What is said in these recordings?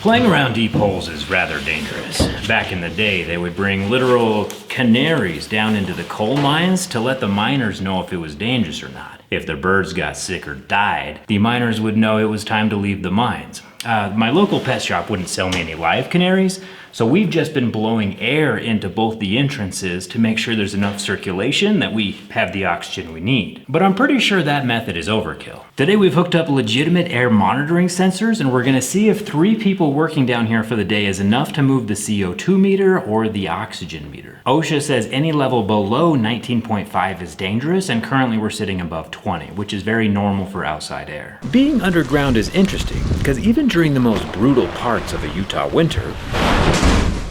Playing around deep holes is rather dangerous. Back in the day, they would bring literal canaries down into the coal mines to let the miners know if it was dangerous or not. If the birds got sick or died, the miners would know it was time to leave the mines. My local pet shop wouldn't sell me any live canaries, so we've just been blowing air into both the entrances to make sure there's enough circulation that we have the oxygen we need. But I'm pretty sure that method is overkill. Today we've hooked up legitimate air monitoring sensors, and we're gonna see if 3 people working down here for the day is enough to move the CO2 meter or the oxygen meter. OSHA says any level below 19.5 is dangerous, and currently we're sitting above 20, which is very normal for outside air. Being underground is interesting, because even during the most brutal parts of a Utah winter,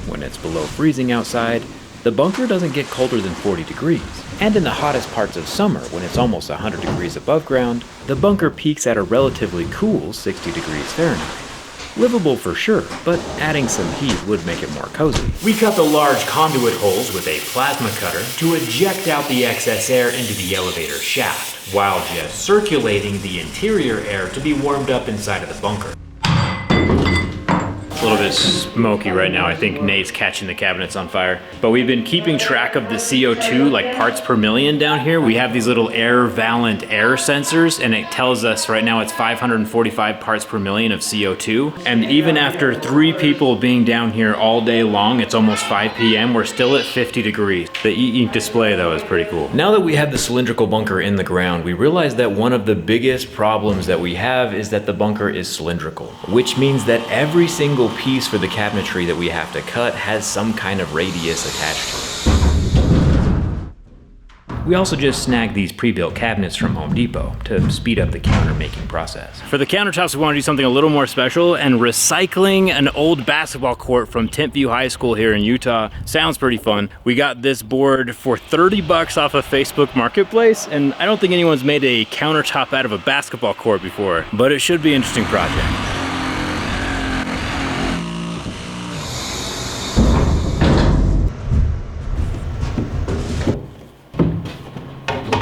when it's below freezing outside, the bunker doesn't get colder than 40 degrees. And in the hottest parts of summer, when it's almost 100 degrees above ground, the bunker peaks at a relatively cool 60 degrees Fahrenheit. Livable for sure, but adding some heat would make it more cozy. We cut the large conduit holes with a plasma cutter to eject out the excess air into the elevator shaft, while just circulating the interior air to be warmed up inside of the bunker. A little bit smoky right now. I think Nate's catching the cabinets on fire. But we've been keeping track of the CO2, like parts per million down here. We have these little air valent air sensors, and it tells us right now it's 545 parts per million of CO2. And even after 3 people being down here all day long, it's almost 5 p.m., we're still at 50 degrees. The e-ink display though is pretty cool. Now that we have the cylindrical bunker in the ground, we realize that one of the biggest problems that we have is that the bunker is cylindrical, which means that every single piece for the cabinetry that we have to cut has some kind of radius attached to it. We also just snagged these pre-built cabinets from Home Depot to speed up the counter making process. For the countertops, we want to do something a little more special, and recycling an old basketball court from Tentview High School here in Utah sounds pretty fun. We got this board for 30 bucks off of Facebook Marketplace, and I don't think anyone's made a countertop out of a basketball court before, but it should be an interesting project.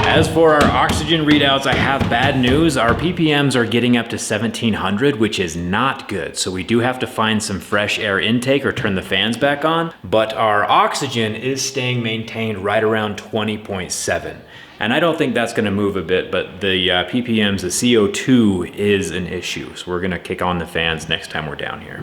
As for our oxygen readouts, I have bad news. Our ppms are getting up to 1700, which is not good. So we do have to find some fresh air intake or turn the fans back on. But our oxygen is staying maintained right around 20.7. And I don't think that's gonna move a bit, but the ppms, the CO2 is an issue. So we're gonna kick on the fans next time we're down here.